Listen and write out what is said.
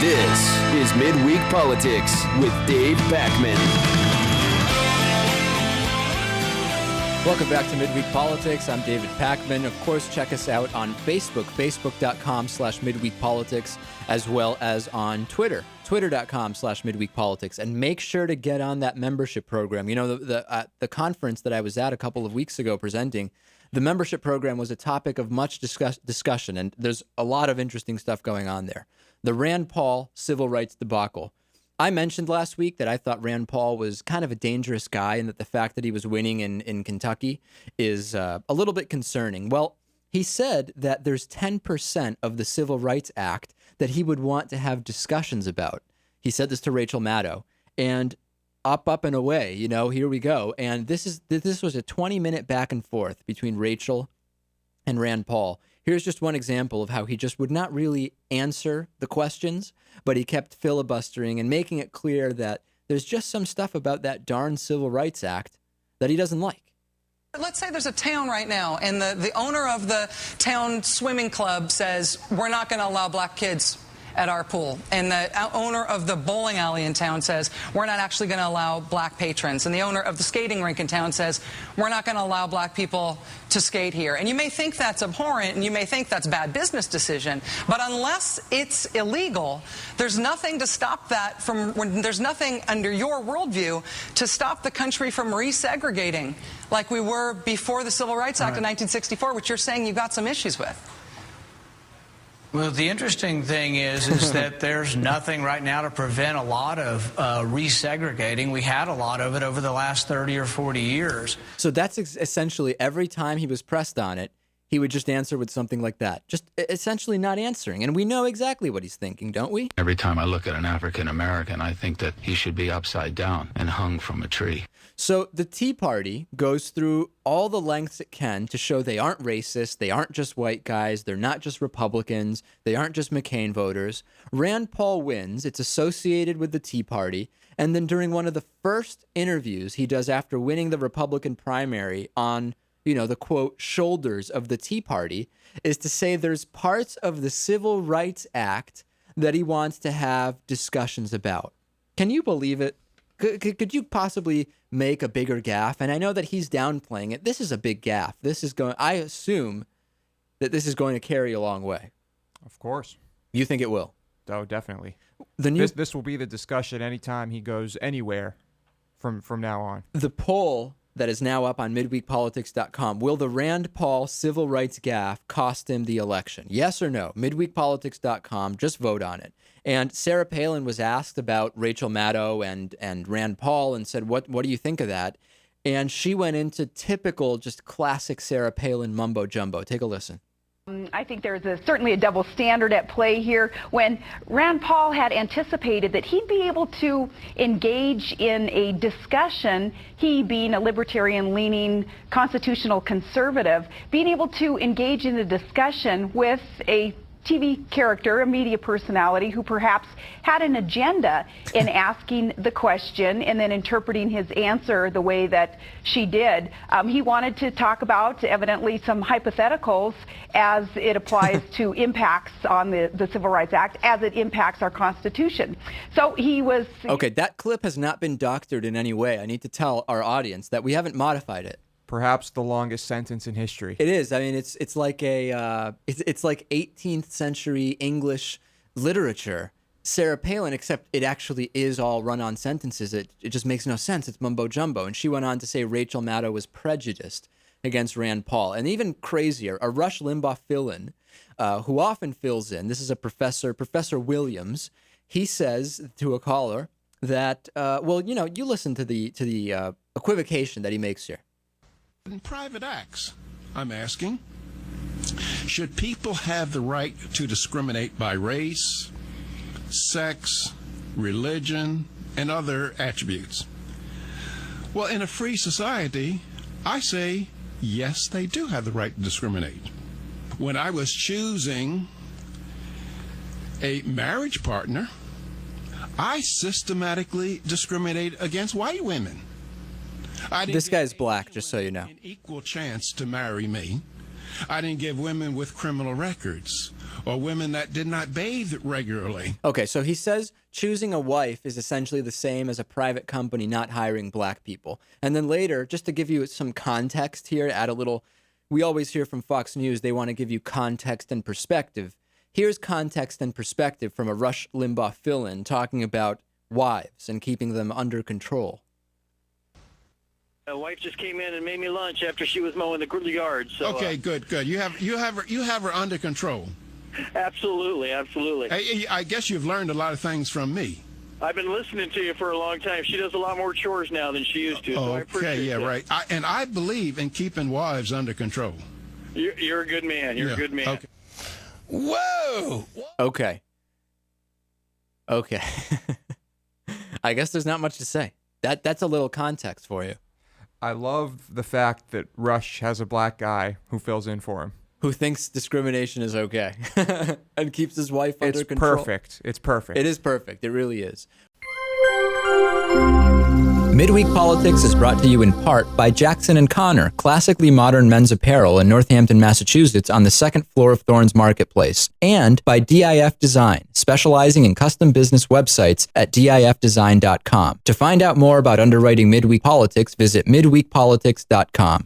This is Midweek Politics with Dave Pakman. Welcome back to Midweek Politics. I'm David Pakman. Of course, check us out on Facebook, facebook.com/midweekpolitics, as well as on Twitter, twitter.com/midweekpolitics. And make sure to get on that membership program. You know, the conference that I was at a couple of weeks ago presenting, the membership program was a topic of much discussion, and there's a lot of interesting stuff going on there. The Rand Paul civil rights debacle. I mentioned last week that I thought Rand Paul was kind of a dangerous guy and that the fact that he was winning in Kentucky is a little bit concerning. Well, he said that there's 10% of the Civil Rights Act that he would want to have discussions about. He said this to Rachel Maddow, and up and away, you know, here we go. And this was a 20-minute back and forth between Rachel and Rand Paul. Here's just one example of how he just would not really answer the questions, but he kept filibustering and making it clear that there's just some stuff about that darn Civil Rights Act that he doesn't like. Let's say there's a town right now, and the owner of the town swimming club says, we're not going to allow black kids at our pool. And the owner of the bowling alley in town says, we're not actually going to allow black patrons. And the owner of the skating rink in town says, we're not going to allow black people to skate here. And you may think that's abhorrent, and you may think that's bad business decision. But unless it's illegal, there's nothing to stop that there's nothing under your worldview to stop the country from resegregating like we were before the Civil Rights Act of 1964, which you're saying you've got some issues with. Well, the interesting thing is that there's nothing right now to prevent a lot of resegregating. We had a lot of it over the last 30 or 40 years. So that's essentially every time he was pressed on it, he would just answer with something like that, just essentially not answering. And we know exactly what he's thinking, don't we? Every time I look at an African American, I think that he should be upside down and hung from a tree. So the Tea Party goes through all the lengths it can to show they aren't racist, they aren't just white guys, they're not just Republicans, they aren't just McCain voters. Rand Paul wins, it's associated with the Tea Party, and then during one of the first interviews he does after winning the Republican primary on, you know, the quote, shoulders of the Tea Party, is to say there's parts of the Civil Rights Act that he wants to have discussions about. Can you believe it? Could you possibly make a bigger gaffe? And I know that he's downplaying it. This is a big gaffe. I assume that this is going to carry a long way. Of course. You think it will? Oh, definitely. This will be the discussion anytime he goes anywhere from now on. The poll that is now up on midweekpolitics.com. Will the Rand Paul civil rights gaffe cost him the election? Yes or no? Midweekpolitics.com. Just vote on it. And Sarah Palin was asked about Rachel Maddow and Rand Paul and said, what do you think of that? And she went into typical, just classic Sarah Palin mumbo jumbo. Take a listen. I think there's certainly a double standard at play here. When Rand Paul had anticipated that he'd be able to engage in a discussion, he being a libertarian-leaning constitutional conservative, being able to engage in a discussion with a TV character, a media personality who perhaps had an agenda in asking the question and then interpreting his answer the way that she did. He wanted to talk about, evidently, some hypotheticals as it applies to impacts on the Civil Rights Act, as it impacts our Constitution. So he was... Okay, that clip has not been doctored in any way. I need to tell our audience that we haven't modified it. Perhaps the longest sentence in history. It is. I mean, it's like it's like 18th century English literature. Sarah Palin, except it actually is all run-on sentences. It just makes no sense. It's mumbo jumbo. And she went on to say Rachel Maddow was prejudiced against Rand Paul. And even crazier, a Rush Limbaugh fill-in, who often fills in. This is a Professor Williams. He says to a caller that, well, you know, you listen to the equivocation that he makes here. In private acts, I'm asking, should people have the right to discriminate by race, sex, religion, and other attributes? Well, in a free society, I say, yes, they do have the right to discriminate. When I was choosing a marriage partner, I systematically discriminated against white women. This guy's black, just so you know. An equal chance to marry me. I didn't give women with criminal records or women that did not bathe regularly. Okay, so he says choosing a wife is essentially the same as a private company not hiring black people. And then later, just to give you some context here, add a little, we always hear from Fox News, they want to give you context and perspective. Here's context and perspective from a Rush Limbaugh fill-in talking about wives and keeping them under control. My wife just came in and made me lunch after she was mowing the yard. So, okay, good. You have her under control. Absolutely. I guess you've learned a lot of things from me. I've been listening to you for a long time. She does a lot more chores now than she used to. So I appreciate that. Right. And I believe in keeping wives under control. You're a good man. You're a good man. Okay. Whoa. Okay. I guess there's not much to say. That's a little context for you. I love the fact that Rush has a black guy who fills in for him. Who thinks discrimination is okay and keeps his wife under control. It's perfect. It is perfect. It really is. Midweek Politics is brought to you in part by Jackson & Connor, classically modern men's apparel in Northampton, Massachusetts on the second floor of Thorne's Marketplace, and by DIF Design, specializing in custom business websites at difdesign.com. To find out more about underwriting Midweek Politics, visit midweekpolitics.com.